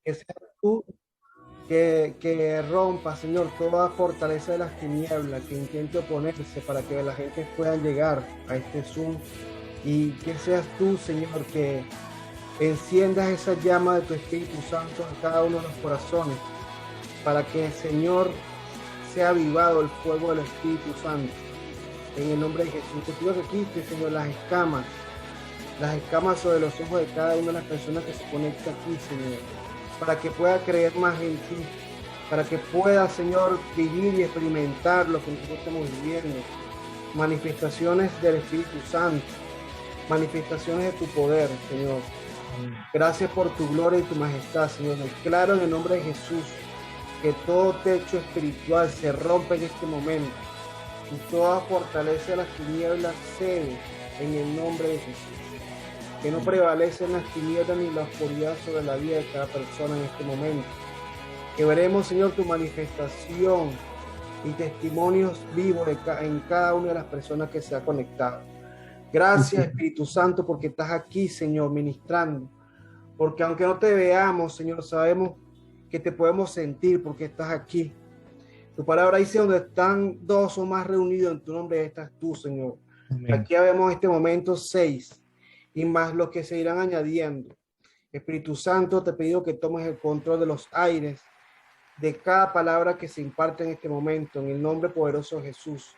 Que seas tú que rompa, Señor, toda fortaleza de las tinieblas que intente oponerse para que la gente pueda llegar a este Zoom. Y que seas tú, Señor, que enciendas esa llama de tu Espíritu Santo en cada uno de los corazones, para que, Señor, sea avivado el fuego del Espíritu Santo. En el nombre de Jesús, te pido que quites, Señor, las escamas sobre los ojos de cada una de las personas que se conecta aquí, Señor, para que pueda creer más en ti, para que pueda, Señor, vivir y experimentar lo que nosotros estamos viviendo. Manifestaciones del Espíritu Santo, manifestaciones de tu poder, Señor. Gracias por tu gloria y tu majestad, Señor. Declaro en el nombre de Jesús que todo techo espiritual se rompe en este momento y toda fortaleza de las tinieblas cede en el nombre de Jesús. Que no prevalecen las tinieblas ni la oscuridad sobre la vida de cada persona en este momento. Que veremos, Señor, tu manifestación y testimonios vivos en cada una de las personas que se ha conectado. Gracias, Espíritu Santo, porque estás aquí, Señor, ministrando. Porque aunque no te veamos, Señor, sabemos que te podemos sentir porque estás aquí. Tu palabra dice: donde están dos o más reunidos en tu nombre, estás tú, Señor. Amén. Aquí vemos en este momento 6 y más los que se irán añadiendo. Espíritu Santo, te pido que tomes el control de los aires, de cada palabra que se imparte en este momento, en el nombre poderoso de Jesús.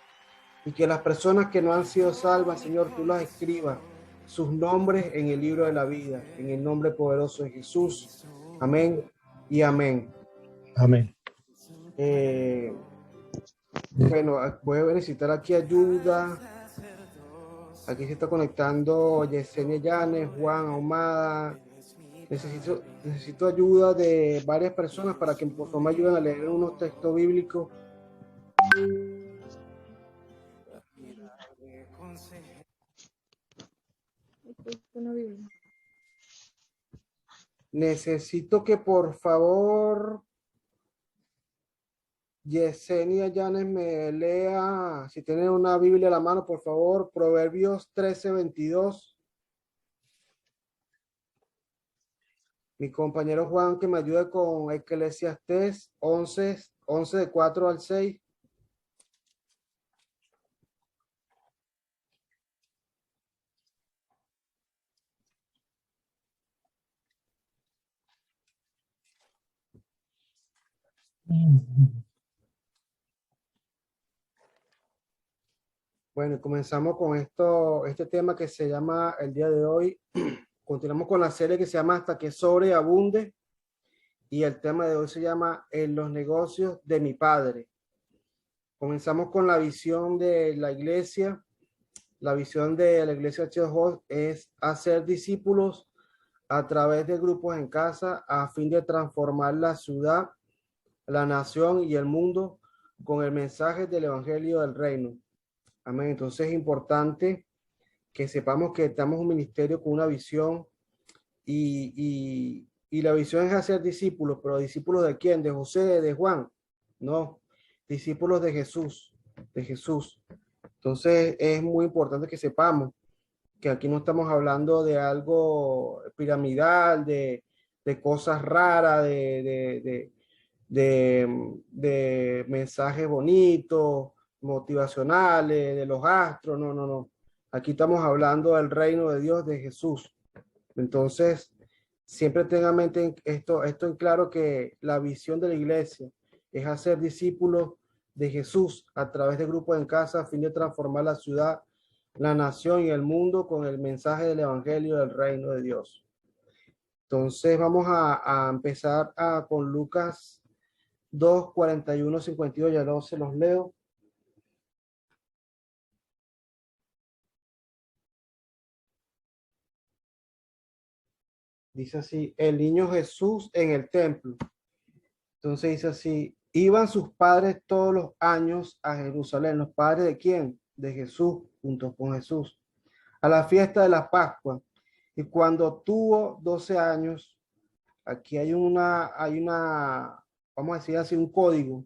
Y que las personas que no han sido salvas, Señor, tú las escribas, sus nombres en el libro de la vida, en el nombre poderoso de Jesús. Amén y amén. Amén. Bueno, voy a necesitar aquí ayuda. Aquí se está conectando Yesenia Llanes, Juan Ahumada. Necesito ayuda de varias personas para que por favor me ayuden a leer unos textos bíblicos. Necesito que por favor Yesenia Llanes me lea, si tienen una Biblia a la mano, por favor, Proverbios 13:22. Mi compañero Juan que me ayude con Eclesiastés 11 de 4 al 6. Bueno, comenzamos con este tema que se llama el día de hoy. Continuamos con la serie que se llama Hasta que sobreabunde. Y el tema de hoy se llama En los negocios de mi padre. Comenzamos con la visión de la iglesia. La visión de la iglesia Church es hacer discípulos a través de grupos en casa a fin de transformar la ciudad, la nación y el mundo con el mensaje del evangelio del reino. Amén. Entonces es importante que sepamos que estamos en un ministerio con una visión y la visión es hacer discípulos, pero discípulos ¿de quién? ¿De José, de Juan? No, discípulos de Jesús, de Jesús. Entonces es muy importante que sepamos que aquí no estamos hablando de algo piramidal, de cosas raras, de mensajes bonitos, motivacionales, de los astros, no, no, no. Aquí estamos hablando del reino de Dios, de Jesús. Entonces, siempre tenga en mente esto en claro, que la visión de la iglesia es hacer discípulos de Jesús a través de grupos en casa a fin de transformar la ciudad, la nación y el mundo con el mensaje del evangelio del reino de Dios. Entonces vamos a empezar con Lucas 2, 41, 52, ya no se los leo. Dice así: el niño Jesús en el templo. Entonces dice así: iban sus padres todos los años a Jerusalén. ¿Los padres de quién? De Jesús, junto con Jesús, a la fiesta de la Pascua. Y cuando tuvo 12 años, aquí hay una, vamos a decir así, un código.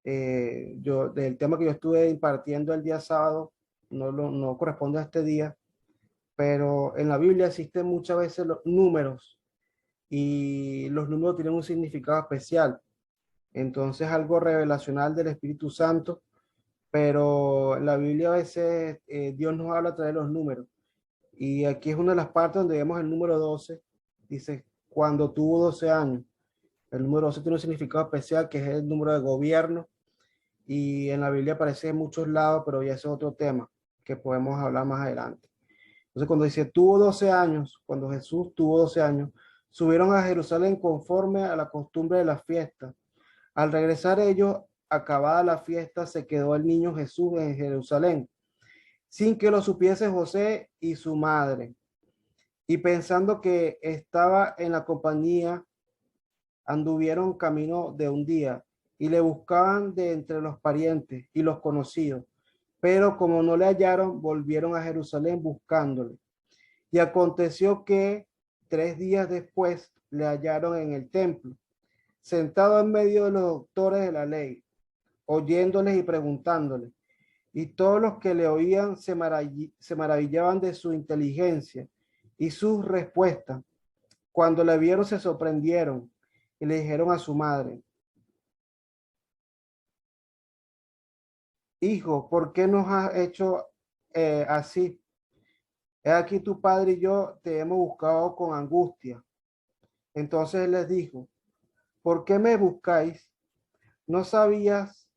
Del tema que yo estuve impartiendo el día sábado, no corresponde a este día, pero en la Biblia existen muchas veces los números y los números tienen un significado especial. Entonces, algo revelacional del Espíritu Santo, pero en la Biblia a veces Dios nos habla a través de los números. Y aquí es una de las partes donde vemos el número 12. Dice, cuando tuvo 12 años. El número 12 tiene un significado especial que es el número de gobierno y en la Biblia aparece en muchos lados, pero ya ese es otro tema que podemos hablar más adelante. Entonces, cuando dice tuvo 12 años, cuando Jesús tuvo 12 años, subieron a Jerusalén conforme a la costumbre de la fiesta. Al regresar ellos, acabada la fiesta, se quedó el niño Jesús en Jerusalén, sin que lo supiese José y su madre. Y pensando que estaba en la compañía, anduvieron camino de un día y le buscaban de entre los parientes y los conocidos. Pero como no le hallaron, volvieron a Jerusalén buscándole. Y aconteció que 3 días después le hallaron en el templo, sentado en medio de los doctores de la ley, oyéndoles y preguntándoles. Y todos los que le oían se maravillaban de su inteligencia y sus respuestas. Cuando le vieron se sorprendieron y le dijeron a su madre, hijo, ¿por qué nos has hecho así? He aquí tu padre y yo te hemos buscado con angustia. Entonces él les dijo, ¿por qué me buscáis? ¿No sabías,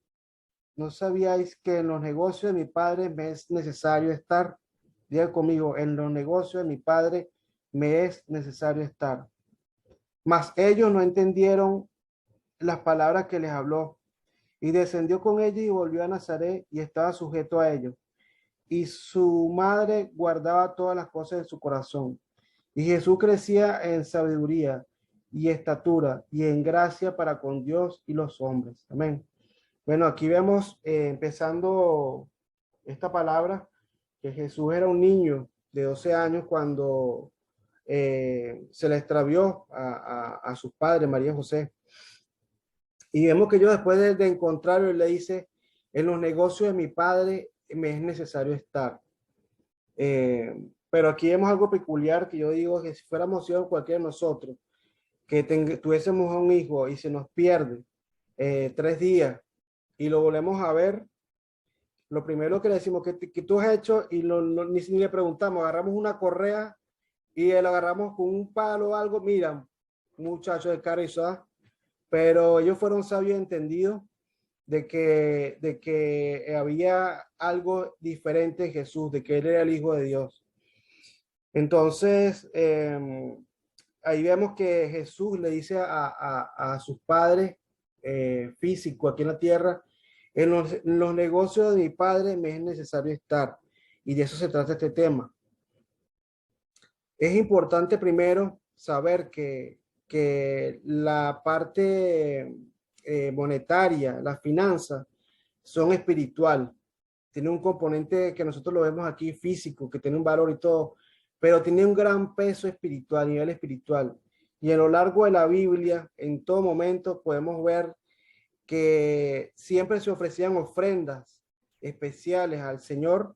no sabíais que en los negocios de mi padre me es necesario estar? Diga conmigo, en los negocios de mi padre me es necesario estar. Mas ellos no entendieron las palabras que les habló. Y descendió con ella y volvió a Nazaret y estaba sujeto a ellos. Y su madre guardaba todas las cosas en su corazón. Y Jesús crecía en sabiduría y estatura y en gracia para con Dios y los hombres. Amén. Bueno, aquí vemos empezando esta palabra que Jesús era un niño de 12 años cuando se le extravió a sus padres, María y José. Y vemos que yo después de encontrarlo, le dice, en los negocios de mi padre me es necesario estar. Pero aquí vemos algo peculiar que yo digo que si fuéramos yo cualquiera de nosotros, que tuviésemos un hijo y se nos pierde 3 días y lo volvemos a ver, lo primero que le decimos que tú has hecho y ni le preguntamos, agarramos una correa y lo agarramos con un palo o algo, mira, muchacho de Carizá, pero ellos fueron sabios entendidos de que había algo diferente en Jesús, de que él era el Hijo de Dios. Entonces, ahí vemos que Jesús le dice a sus padres físicos aquí en la tierra, en los negocios de mi padre me es necesario estar. Y de eso se trata este tema. Es importante primero saber que la parte monetaria, las finanzas, son espiritual. Tiene un componente que nosotros lo vemos aquí físico, que tiene un valor y todo, pero tiene un gran peso espiritual, a nivel espiritual. Y a lo largo de la Biblia, en todo momento, podemos ver que siempre se ofrecían ofrendas especiales al Señor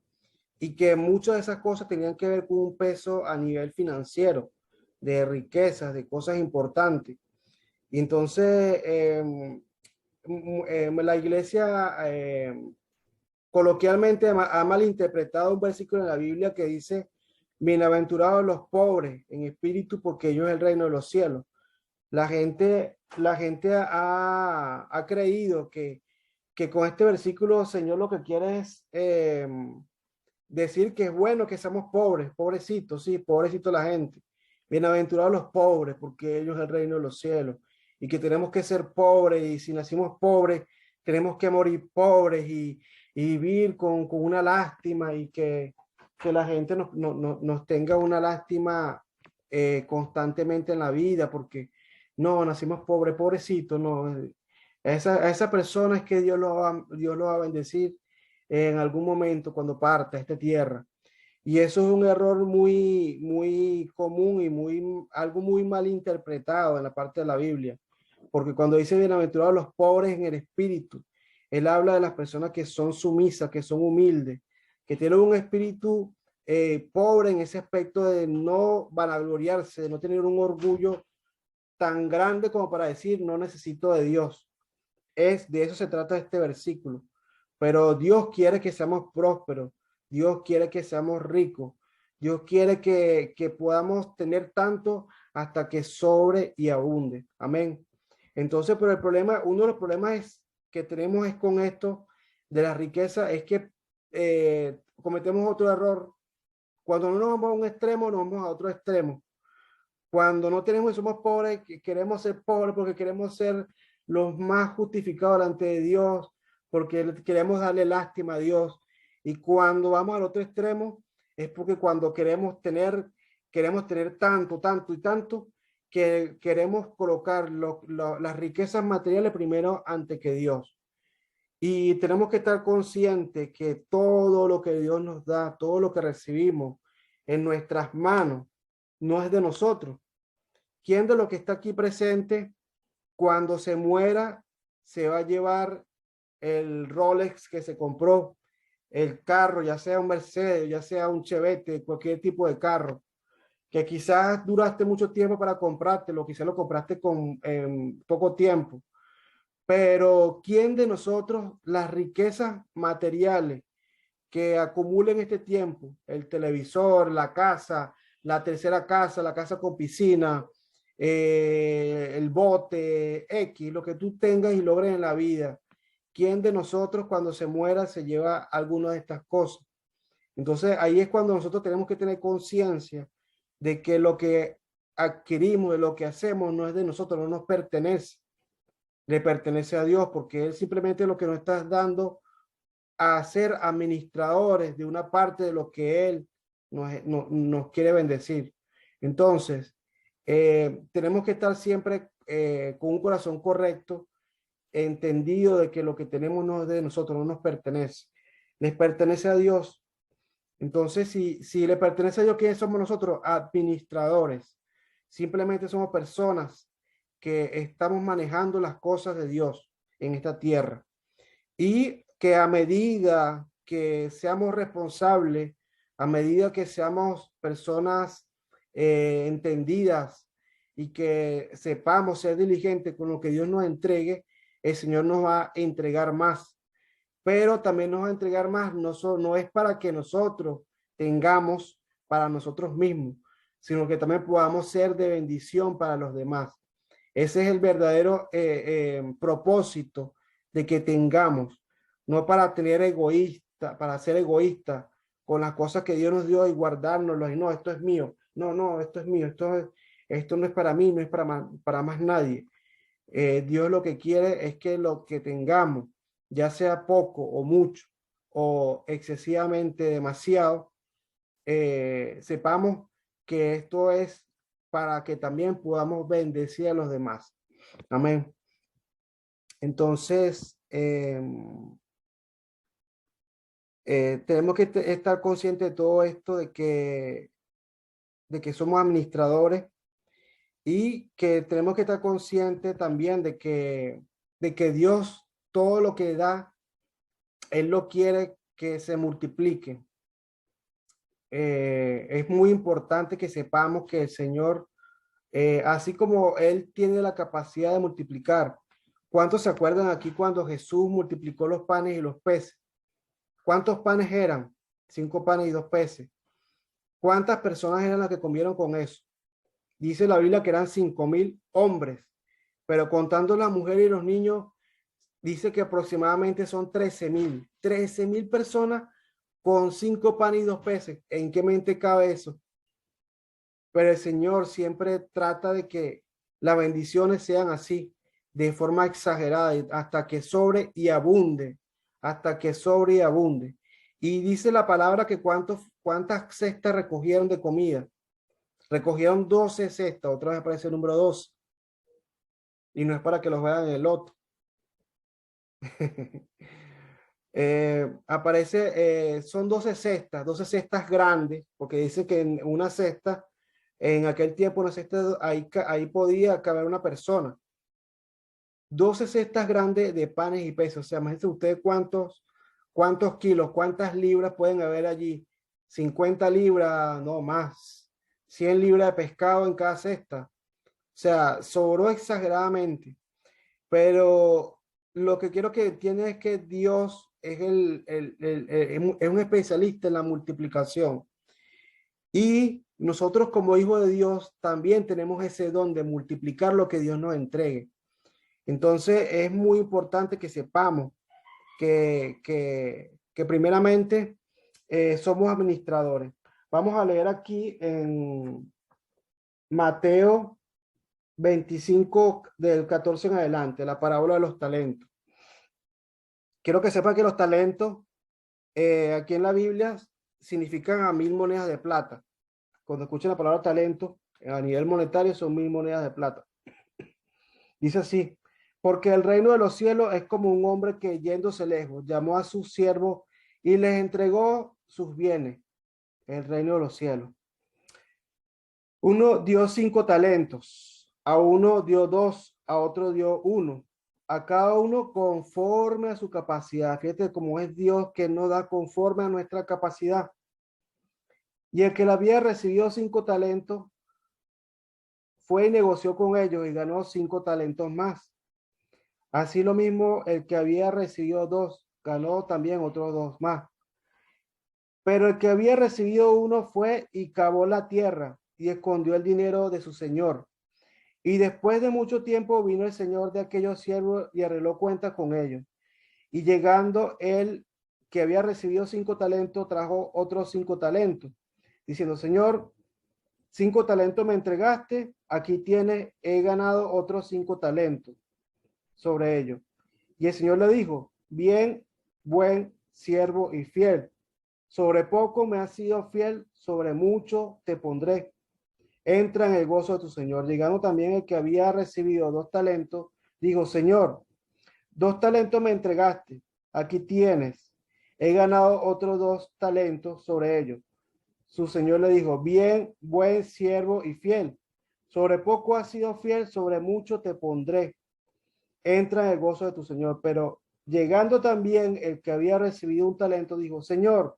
y que muchas de esas cosas tenían que ver con un peso a nivel financiero, de riquezas, de cosas importantes. Y entonces la iglesia coloquialmente ha malinterpretado un versículo en la Biblia que dice, bienaventurados los pobres en espíritu, porque ellos es el reino de los cielos. La gente ha creído que con este versículo, Señor, lo que quiere es decir que es bueno que seamos pobres, pobrecitos, sí, pobrecito la gente. Bienaventurados los pobres, porque ellos es el reino de los cielos. Y que tenemos que ser pobres, y si nacimos pobres, tenemos que morir pobres y vivir con una lástima y que la gente nos tenga una lástima constantemente en la vida, porque no, nacimos pobres, pobrecitos, no. A esa persona es que Dios lo va a bendecir en algún momento cuando parta a esta tierra. Y eso es un error muy, muy común y algo muy mal interpretado en la parte de la Biblia. Porque cuando dice bienaventurados los pobres en el espíritu, él habla de las personas que son sumisas, que son humildes, que tienen un espíritu pobre en ese aspecto de no vanagloriarse, de no tener un orgullo tan grande como para decir no necesito de Dios. De eso se trata este versículo. Pero Dios quiere que seamos prósperos. Dios quiere que seamos ricos. Dios quiere que podamos tener tanto hasta que sobre y abunde. Amén. Entonces, pero el problema, uno de los problemas que tenemos es con esto de la riqueza, es que cometemos otro error. Cuando no nos vamos a un extremo, nos vamos a otro extremo. Cuando no tenemos y somos pobres, queremos ser pobres porque queremos ser los más justificados delante de Dios, porque queremos darle lástima a Dios. Y cuando vamos al otro extremo, es porque cuando queremos tener tanto, tanto y tanto, que queremos colocar las riquezas materiales primero ante que Dios. Y tenemos que estar conscientes que todo lo que Dios nos da, todo lo que recibimos en nuestras manos, no es de nosotros. ¿Quién de los que está aquí presente, cuando se muera, se va a llevar el Rolex que se compró, el carro, ya sea un Mercedes, ya sea un Chevette, cualquier tipo de carro, que quizás duraste mucho tiempo para comprártelo, quizás lo compraste con poco tiempo? Pero ¿quién de nosotros las riquezas materiales que acumulen este tiempo, el televisor, la casa, la tercera casa, la casa con piscina, el bote, X, lo que tú tengas y logres en la vida, quién de nosotros cuando se muera se lleva alguna de estas cosas? Entonces ahí es cuando nosotros tenemos que tener conciencia de que lo que adquirimos, de lo que hacemos, no es de nosotros, no nos pertenece, le pertenece a Dios, porque Él simplemente lo que nos está dando a ser administradores de una parte de lo que Él nos quiere bendecir. Entonces, tenemos que estar siempre con un corazón correcto, entendido de que lo que tenemos no es de nosotros, no nos pertenece, les pertenece a Dios. Entonces, si le pertenece a Dios, ¿quiénes somos nosotros? Administradores. Simplemente somos personas que estamos manejando las cosas de Dios en esta tierra. Y que a medida que seamos responsables, a medida que seamos personas entendidas y que sepamos ser diligentes con lo que Dios nos entregue, el Señor nos va a entregar más. Pero también nos va a entregar más, no es para que nosotros tengamos para nosotros mismos, sino que también podamos ser de bendición para los demás. Ese es el verdadero propósito de que tengamos, no para tener egoísta, para ser egoísta con las cosas que Dios nos dio y guardárnoslo y no, esto es mío, no, esto es mío, esto no es para mí, no es para más nadie. Dios lo que quiere es que lo que tengamos, ya sea poco o mucho o excesivamente demasiado, sepamos que esto es para que también podamos bendecir a los demás. Amén. Entonces, tenemos que estar conscientes de todo esto, de que somos administradores y que tenemos que estar conscientes también de que Dios, todo lo que da, Él lo quiere que se multiplique. Es muy importante que sepamos que el Señor, así como Él tiene la capacidad de multiplicar. ¿Cuántos se acuerdan aquí cuando Jesús multiplicó los panes y los peces? ¿Cuántos panes eran? 5 panes y 2 peces. ¿Cuántas personas eran las que comieron con eso? Dice la Biblia que eran 5,000 hombres, pero contando las mujeres y los niños, dice que aproximadamente son 13,000. 13,000 personas con 5 panes y 2 peces. ¿En qué mente cabe eso? Pero el Señor siempre trata de que las bendiciones sean así, de forma exagerada, hasta que sobre y abunde, hasta que sobre y abunde. Y dice la palabra que cuántas cestas recogieron de comida. Recogieron 12 cestas, otra vez aparece el número 12. Y no es para que los vean en el loto. Son 12 cestas grandes, porque dice que en una cesta, en aquel tiempo, una cesta, ahí podía caber una persona. 12 cestas grandes de panes y peces. O sea, imagínense ustedes cuántos kilos, cuántas libras pueden haber allí. 50 libras, no más. 100 libras de pescado en cada cesta. sea, sobró exageradamente. Pero lo que quiero que entiendan es que Dios es es un especialista en la multiplicación. Y nosotros como hijos de Dios también tenemos ese don de multiplicar lo que Dios nos entregue. Entonces es muy importante que sepamos que primeramente somos administradores. Vamos a leer aquí en Mateo 25 del 14 en adelante, la parábola de los talentos. Quiero que sepa que los talentos aquí en la Biblia significan a 1000 monedas de plata. Cuando escuchen la palabra talento, a nivel monetario son 1000 monedas de plata. Dice así, porque el reino de los cielos es como un hombre que yéndose lejos, llamó a sus siervos y les entregó sus bienes, el reino de los cielos. Uno dio 5 talentos, a uno dio 2, a otro dio 1, a cada uno conforme a su capacidad. Fíjate cómo es Dios que nos da conforme a nuestra capacidad. Y el que le había recibido 5 talentos fue y negoció con ellos y ganó 5 talentos más. Así lo mismo el que había recibido 2, ganó también otros 2 más. Pero el que había recibido 1 fue y cavó la tierra y escondió el dinero de su señor. Y después de mucho tiempo vino el señor de aquellos siervos y arregló cuentas con ellos. Y llegando él que había recibido 5 talentos, trajo otros 5 talentos, diciendo, Señor, 5 talentos me entregaste, aquí tienes, he ganado otros 5 talentos sobre ellos. Y el Señor le dijo, bien, buen siervo y fiel. Sobre poco me has sido fiel, sobre mucho te pondré. Entra en el gozo de tu Señor. Llegando también el que había recibido 2 talentos, dijo, Señor, 2 talentos me entregaste, aquí tienes. He ganado otros 2 talentos sobre ellos. Su Señor le dijo, bien, buen siervo y fiel. Sobre poco has sido fiel, sobre mucho te pondré. Entra en el gozo de tu Señor. Pero llegando también el que había recibido 1 talento, dijo, Señor,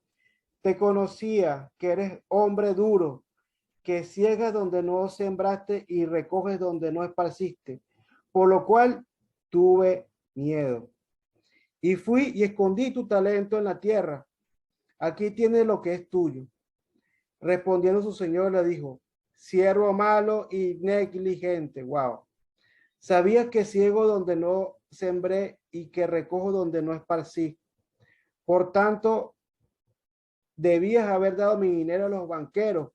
te conocía que eres hombre duro, que ciegas donde no sembraste y recoges donde no esparciste, por lo cual tuve miedo. Y fui y escondí tu talento en la tierra. Aquí tienes lo que es tuyo. Respondiendo su señor le dijo, siervo malo y negligente. Wow. Sabías que ciego donde no sembré y que recojo donde no esparcí. Por tanto, debías haber dado mi dinero a los banqueros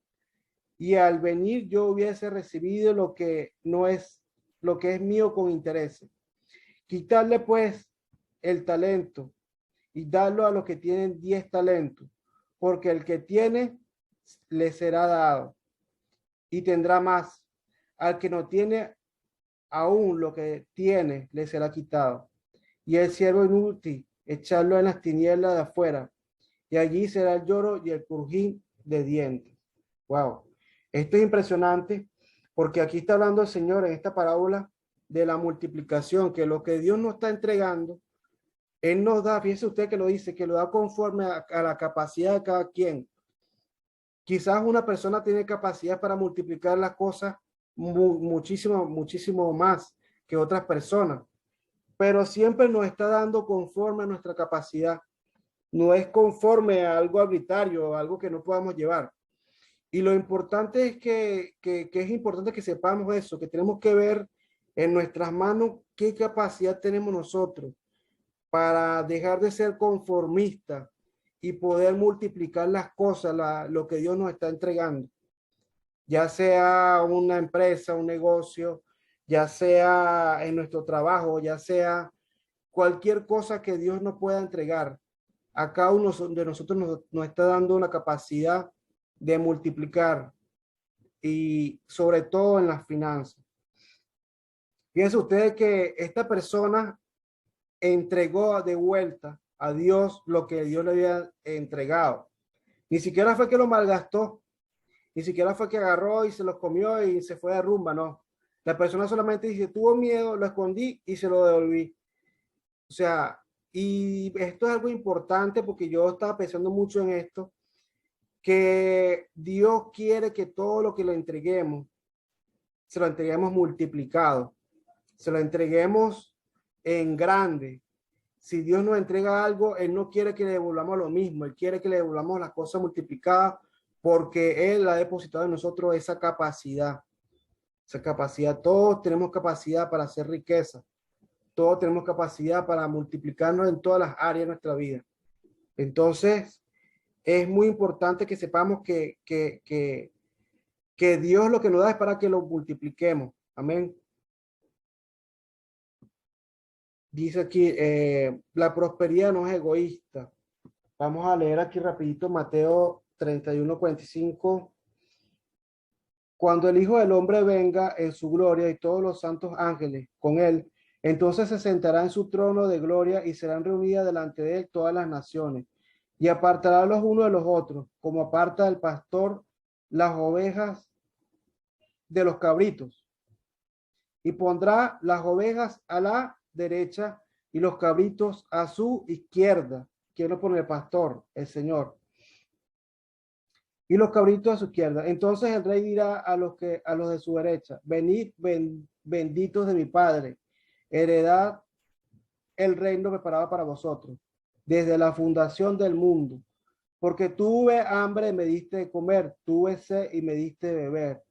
y al venir yo hubiese recibido lo que es mío con interés. Quitarle pues el talento y darlo a los que tienen 10 talentos, porque el que tiene le será dado y tendrá más. Al que no tiene, aún lo que tiene le será quitado. Y el siervo inútil, echarlo en las tinieblas de afuera, y allí será el lloro y el crujir de dientes. Wow. Esto es impresionante porque aquí está hablando el Señor en esta parábola de la multiplicación, que lo que Dios nos está entregando, Él nos da, fíjese usted que lo dice, que lo da conforme a la capacidad de cada quien. Quizás una persona tiene capacidad para multiplicar las cosas muchísimo, muchísimo más que otras personas, pero siempre nos está dando conforme a nuestra capacidad. No es conforme a algo arbitrario, algo que no podamos llevar. Y lo importante es que es importante que sepamos eso, que tenemos que ver en nuestras manos qué capacidad tenemos nosotros para dejar de ser conformistas y poder multiplicar las cosas, lo que Dios nos está entregando, ya sea una empresa, un negocio, ya sea en nuestro trabajo, ya sea cualquier cosa que Dios nos pueda entregar. A cada uno de nosotros nos está dando una capacidad de multiplicar y sobre todo en las finanzas. Fíjense ustedes que esta persona entregó de vuelta a Dios lo que Dios le había entregado. Ni siquiera fue que lo malgastó, ni siquiera fue que agarró y se los comió y se fue de rumba, no. La persona solamente dice, tuvo miedo, lo escondí y se lo devolví. O sea, y esto es algo importante porque yo estaba pensando mucho en esto, que Dios quiere que todo lo que le entreguemos se lo entreguemos multiplicado, se lo entreguemos en grande. Si Dios nos entrega algo, Él no quiere que le devolvamos lo mismo, Él quiere que le devolvamos las cosas multiplicadas porque Él ha depositado en nosotros esa capacidad. Esa capacidad, todos tenemos capacidad para hacer riqueza, todos tenemos capacidad para multiplicarnos en todas las áreas de nuestra vida. Entonces, es muy importante que sepamos que Dios lo que nos da es para que lo multipliquemos. Amén. Dice aquí, la prosperidad no es egoísta. Vamos a leer aquí rapidito Mateo 31:45. Cuando el Hijo del Hombre venga en su gloria y todos los santos ángeles con él, entonces se sentará en su trono de gloria y serán reunidas delante de él todas las naciones y apartará los unos de los otros, como aparta el pastor las ovejas de los cabritos, y pondrá las ovejas a la derecha y los cabritos a su izquierda. Quiero poner el pastor, el Señor, y los cabritos a su izquierda. Entonces el rey dirá a los de su derecha: venid, benditos de mi Padre, heredad el reino preparado para vosotros desde la fundación del mundo, porque tuve hambre y me diste de comer, tuve sed y me diste de beber,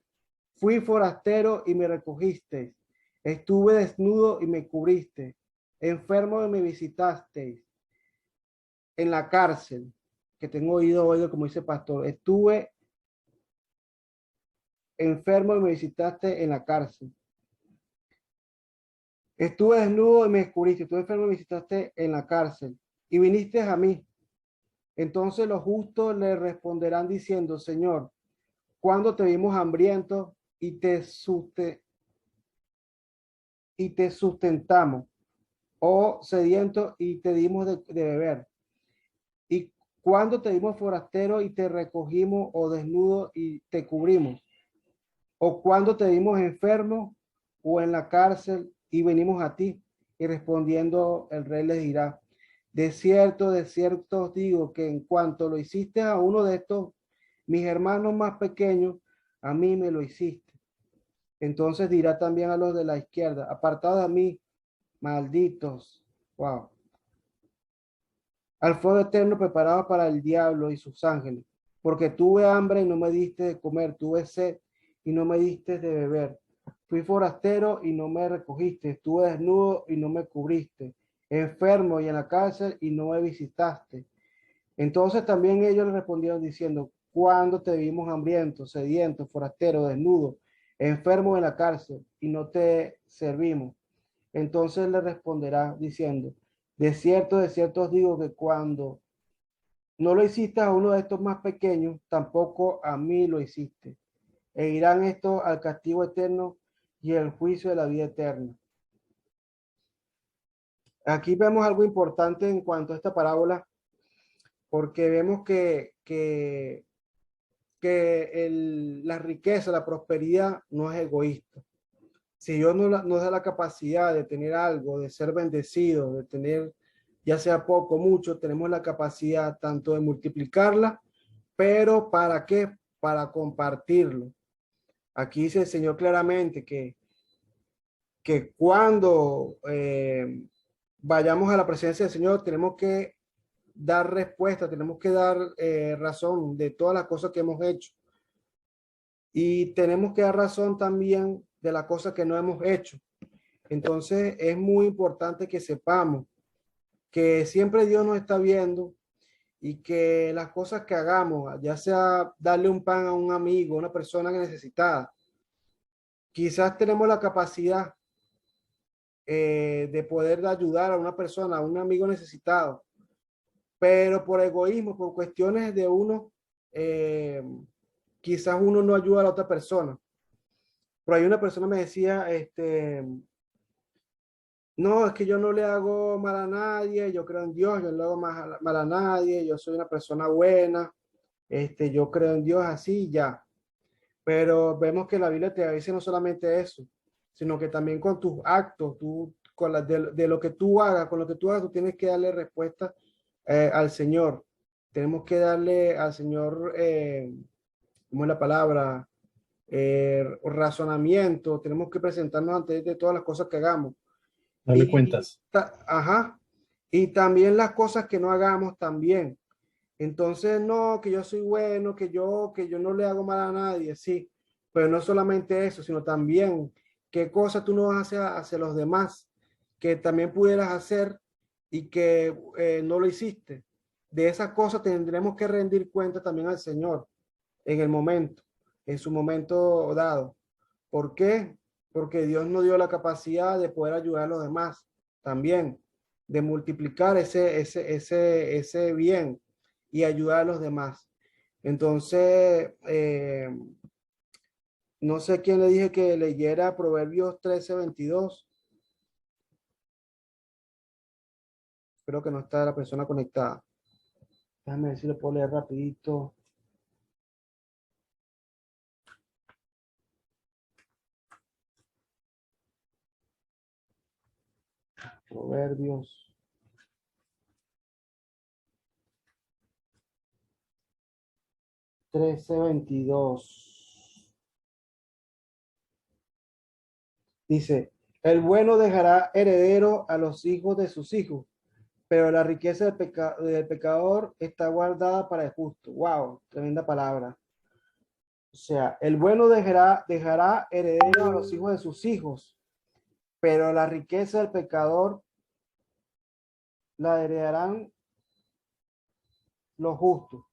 fui forastero y me recogisteis, estuve desnudo y me cubriste, enfermo y me visitasteis, en la cárcel, que tengo oído, como dice el pastor, estuve enfermo y me visitaste en la cárcel. Estuve desnudo y me descubriste, estuve enfermo y me visitaste en la cárcel, y viniste a mí. Entonces los justos le responderán diciendo: Señor, ¿cuándo te vimos hambriento y te sustentamos, o sediento y te dimos de beber? ¿Y cuándo te dimos forastero y te recogimos, o desnudo y te cubrimos? ¿O cuándo te dimos enfermo o en la cárcel y venimos a ti? Y respondiendo el rey les dirá: de cierto os digo que en cuanto lo hiciste a uno de estos mis hermanos más pequeños, a mí me lo hiciste. Entonces dirá también a los de la izquierda: apartados de mí, malditos. Wow. Al fuego eterno preparado para el diablo y sus ángeles, porque tuve hambre y no me diste de comer, tuve sed y no me diste de beber, fui forastero y no me recogiste, estuve desnudo y no me cubriste, enfermo y en la cárcel y no me visitaste. Entonces también ellos le respondieron diciendo: ¿cuándo te vimos hambriento, sediento, forastero, desnudo, enfermo en la cárcel y no te servimos? Entonces le responderá diciendo: de cierto os digo que cuando no lo hiciste a uno de estos más pequeños, tampoco a mí lo hiciste. E irán estos al castigo eterno y el juicio de la vida eterna. Aquí vemos algo importante en cuanto a esta parábola, porque vemos la riqueza, la prosperidad no es egoísta. Si Dios nos da la capacidad de tener algo, de ser bendecido, de tener ya sea poco o mucho, tenemos la capacidad tanto de multiplicarla, pero ¿para qué? Para compartirlo. Aquí dice el Señor claramente que cuando vayamos a la presencia del Señor tenemos que dar respuesta, tenemos que dar razón de todas las cosas que hemos hecho. Y tenemos que dar razón también de las cosas que no hemos hecho. Entonces es muy importante que sepamos que siempre Dios nos está viendo y que las cosas que hagamos, ya sea darle un pan a un amigo, a una persona necesitada, quizás tenemos la capacidad de poder ayudar a una persona, a un amigo necesitado, pero por egoísmo, por cuestiones de uno, quizás uno no ayuda a la otra persona. Por ahí una persona me decía, no, es que yo no le hago mal a nadie, yo creo en Dios, yo no le hago mal a nadie, yo soy una persona buena, yo creo en Dios así, ya. Pero vemos que la Biblia te dice no solamente eso, sino que también con tus actos, de lo que tú hagas, con lo que tú hagas, tú tienes que darle respuesta al Señor. Tenemos que darle al Señor, ¿cómo es la palabra? razonamiento, tenemos que presentarnos ante de todas las cosas que hagamos. Dale cuentas. Ajá, y también las cosas que no hagamos también. Entonces, no, que yo soy bueno, que yo no le hago mal a nadie, sí, pero no solamente eso, sino también qué cosas tú no haces hacia los demás, que también pudieras hacer y que no lo hiciste. De esas cosas tendremos que rendir cuenta también al Señor en el momento, en su momento dado. ¿Por qué? Porque Dios nos dio la capacidad de poder ayudar a los demás también, de multiplicar ese bien y ayudar a los demás. Entonces, no sé quién le dije que leyera Proverbios 13:22. Creo que no está la persona conectada. Déjame ver si lo puedo leer rapidito. Proverbios 13:22. Dice, el bueno dejará heredero a los hijos de sus hijos, pero la riqueza del pecador está guardada para el justo. Wow, tremenda palabra. O sea, el bueno dejará heredero a los hijos de sus hijos, pero la riqueza del pecador la heredarán los justos.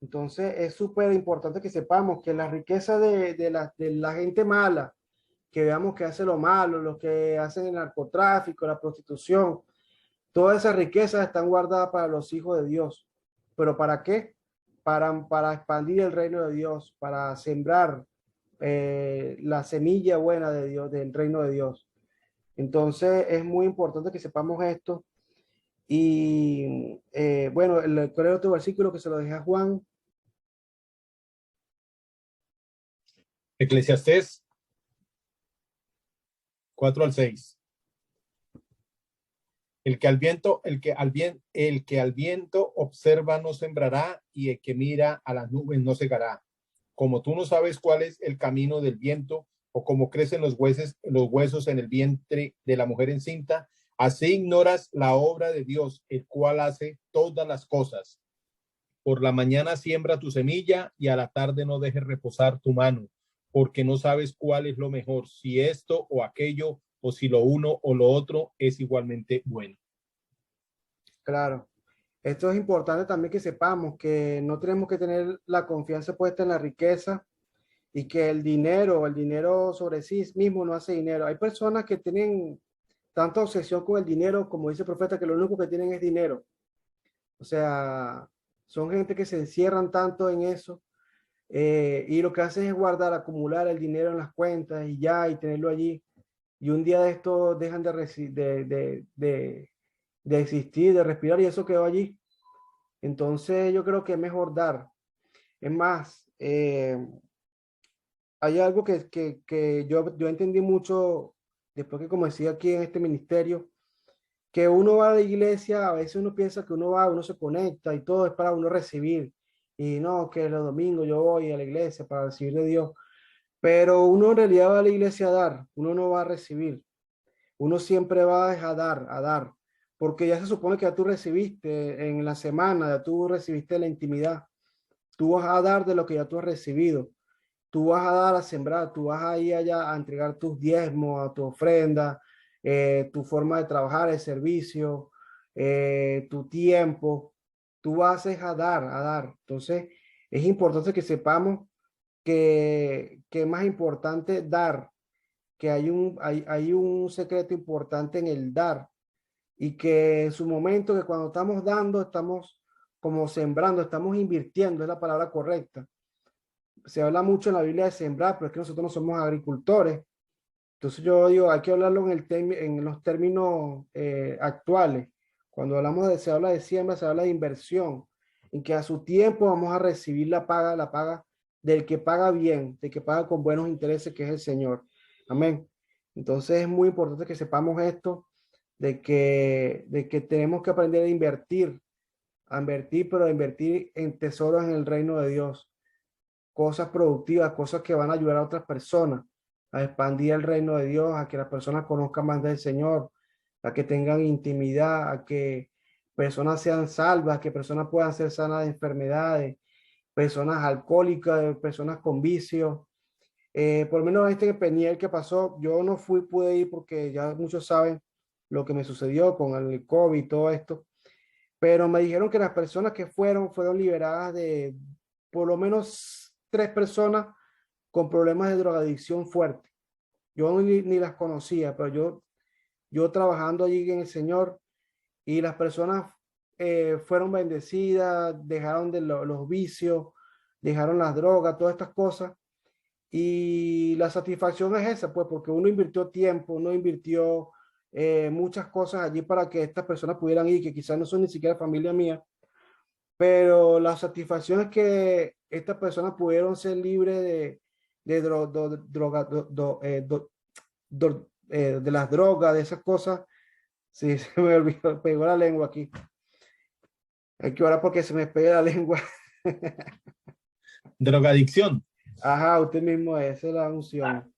Entonces es súper importante que sepamos que la riqueza de la gente mala, que veamos que hace lo malo, los que hacen el narcotráfico, la prostitución, todas esas riquezas están guardadas para los hijos de Dios. ¿Pero para qué? Para expandir el reino de Dios, para sembrar la semilla buena de Dios, del reino de Dios. Entonces es muy importante que sepamos esto. Y bueno, ¿cuál es otro versículo que se lo dejé a Juan? Eclesiastés 4 al 6. El que al viento observa no sembrará, y el que mira a las nubes no segará. Como tú no sabes cuál es el camino del viento, o cómo crecen los huesos en el vientre de la mujer encinta, así ignoras la obra de Dios, el cual hace todas las cosas. Por la mañana siembra tu semilla, y a la tarde no dejes reposar tu mano, porque no sabes cuál es lo mejor, si esto o aquello, o si lo uno o lo otro es igualmente bueno. Claro. Esto es importante también que sepamos que no tenemos que tener la confianza puesta en la riqueza y que el dinero sobre sí mismo no hace dinero. Hay personas que tienen tanta obsesión con el dinero, como dice el profeta, que lo único que tienen es dinero. O sea, son gente que se encierran tanto en eso y lo que hacen es guardar, acumular el dinero en las cuentas y ya, y tenerlo allí. Y un día de esto dejan de existir, de respirar y eso quedó allí. Entonces yo creo que es mejor dar. Es más, hay algo que yo entendí mucho después que comencé aquí en este ministerio, que uno va a la iglesia, a veces uno piensa que uno va, uno se conecta y todo es para uno recibir. Y no, que los domingos yo voy a la iglesia para recibir de Dios. Pero uno en realidad va a la iglesia a dar, uno no va a recibir. Uno siempre va a dar, porque ya se supone que ya tú recibiste en la semana, ya tú recibiste la intimidad. Tú vas a dar de lo que ya tú has recibido. Tú vas a dar a sembrar, tú vas a ir allá a entregar tus diezmos, a tu ofrenda, tu forma de trabajar, el servicio, tu tiempo. Tú vas a dar, a dar. Entonces, es importante que sepamos que es más importante dar, que hay un secreto importante en el dar y que en su momento, que cuando estamos dando, estamos como sembrando, estamos invirtiendo, es la palabra correcta. Se habla mucho en la Biblia de sembrar, pero es que nosotros no somos agricultores. Entonces yo digo, hay que hablarlo en los términos actuales. Cuando se habla de siembra, se habla de inversión, en que a su tiempo vamos a recibir la paga del que paga bien, del que paga con buenos intereses, que es el Señor. Amén. Entonces es muy importante que sepamos esto, de que tenemos que aprender a invertir, pero a invertir en tesoros en el reino de Dios. cosas productivas, cosas que van a ayudar a otras personas a expandir el reino de Dios, a que las personas conozcan más del Señor, a que tengan intimidad, a que personas sean salvas, que personas puedan ser sanas de enfermedades, personas alcohólicas, personas con vicios. Por lo menos este Peniel que pasó, yo no pude ir porque ya muchos saben lo que me sucedió con el COVID y todo esto, pero me dijeron que las personas que fueron liberadas de por lo menos 3 personas con problemas de drogadicción fuerte. Yo ni las conocía, pero yo trabajando allí en el Señor y las personas fueron bendecidas, dejaron de los vicios, dejaron las drogas, todas estas cosas. Y la satisfacción es esa, pues, porque uno invirtió tiempo, uno invirtió muchas cosas allí para que estas personas pudieran ir, que quizás no son ni siquiera familia mía, pero la satisfacción es que estas personas pudieron ser libres de las drogas, de esas cosas. Sí, se me olvidó, pegó la lengua aquí. Hay que orar porque se me pega la lengua. Drogadicción. Ajá, usted mismo, esa es la unción.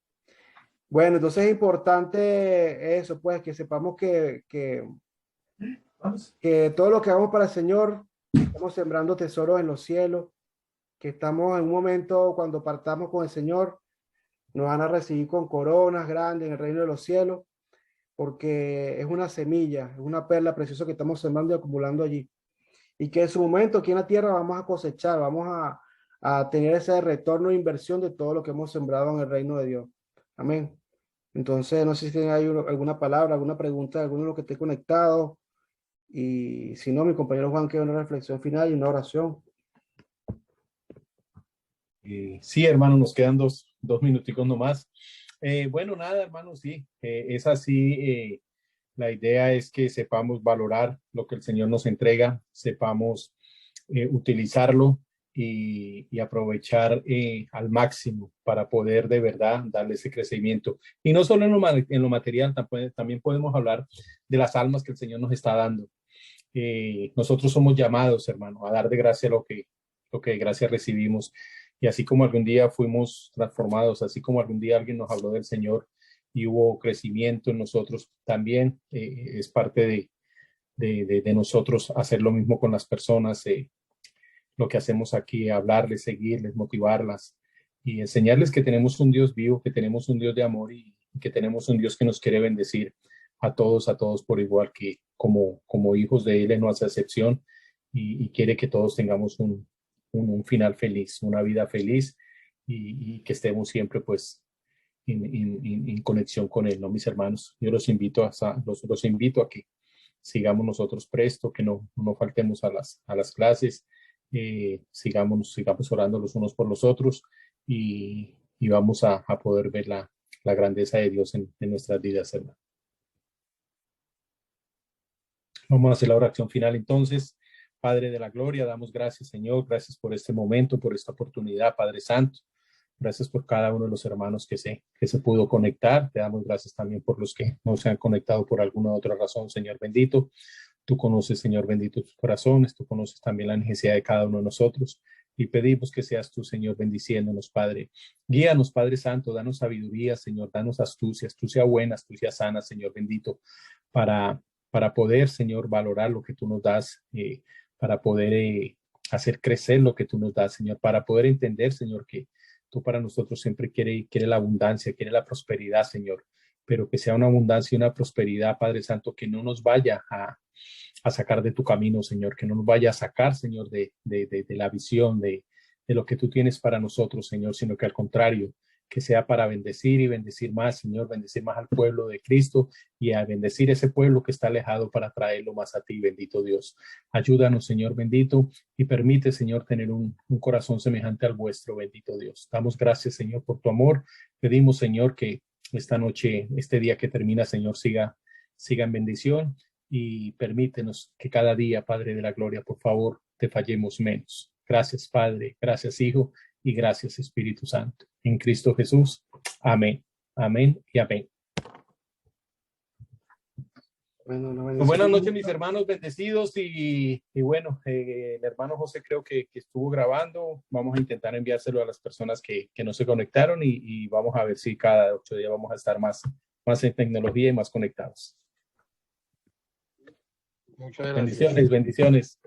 Bueno, entonces es importante eso, pues, que sepamos que todo lo que hagamos para el Señor, estamos sembrando tesoros en los cielos, que estamos en un momento cuando partamos con el Señor, nos van a recibir con coronas grandes en el reino de los cielos, porque es una semilla, es una perla preciosa que estamos sembrando y acumulando allí. Y que en su momento aquí en la tierra vamos a cosechar, a tener ese retorno de inversión de todo lo que hemos sembrado en el reino de Dios. Amén. Entonces, no sé si tienen ahí alguna palabra, alguna pregunta, alguno de los que esté conectado. Y si no, mi compañero Juan queda una reflexión final y una oración. Sí, hermano, nos quedan dos minuticos nomás. Bueno, nada, hermano, sí, es así. La idea es que sepamos valorar lo que el Señor nos entrega, sepamos utilizarlo y aprovechar al máximo para poder de verdad darle ese crecimiento. Y no solo en lo material, también podemos hablar de las almas que el Señor nos está dando. Nosotros somos llamados, hermano, a dar de gracia lo que de gracia recibimos. Y así como algún día fuimos transformados, así como algún día alguien nos habló del Señor y hubo crecimiento en nosotros, también es parte de nosotros hacer lo mismo con las personas, lo que hacemos aquí, hablarles, seguirles, motivarlas y enseñarles que tenemos un Dios vivo, que tenemos un Dios de amor y que tenemos un Dios que nos quiere bendecir a todos por igual, que como hijos de Él no hace excepción y quiere que todos tengamos un final feliz, una vida feliz y que estemos siempre pues en conexión con Él, ¿no, mis hermanos? Yo los invito a que sigamos nosotros presto, que no faltemos a las clases, sigamos orando los unos por los otros y vamos a poder ver la grandeza de Dios en nuestras vidas, hermano. Vamos a hacer la oración final entonces. Padre de la gloria, damos gracias, Señor, gracias por este momento, por esta oportunidad, Padre Santo. Gracias por cada uno de los hermanos que se pudo conectar. Te damos gracias también por los que no se han conectado por alguna otra razón, Señor bendito. Tú conoces, Señor bendito, tus corazones. Tú conoces también la necesidad de cada uno de nosotros. Y pedimos que seas tú, Señor, bendiciéndonos, Padre. Guíanos, Padre Santo, danos sabiduría, Señor, danos astucia buena, astucia sana, Señor bendito, para, para poder, Señor, valorar lo que tú nos das, para poder hacer crecer lo que tú nos das, Señor, para poder entender, Señor, que tú para nosotros siempre quiere la abundancia, quiere la prosperidad, Señor, pero que sea una abundancia y una prosperidad, Padre Santo, que no nos vaya a sacar de tu camino, Señor, que no nos vaya a sacar, Señor, de la visión, de lo que tú tienes para nosotros, Señor, sino que al contrario, que sea para bendecir y bendecir más, Señor, bendecir más al pueblo de Cristo y a bendecir ese pueblo que está alejado para traerlo más a ti, bendito Dios. Ayúdanos, Señor bendito, y permite, Señor, tener un corazón semejante al vuestro, bendito Dios. Damos gracias, Señor, por tu amor. Pedimos, Señor, que esta noche, este día que termina, Señor, siga en bendición y permítenos que cada día, Padre de la gloria, por favor, te fallemos menos. Gracias, Padre, gracias, Hijo, y gracias, Espíritu Santo. En Cristo Jesús. Amén. Amén y amén. Bueno, una Pues buenas noches, mis bendición. hermanos bendecidos. Y bueno, el hermano José creo que estuvo grabando. Vamos a intentar enviárselo a las personas que no se conectaron y vamos a ver si cada 8 días vamos a estar más en tecnología y más conectados. Muchas gracias. Bendiciones, bendiciones.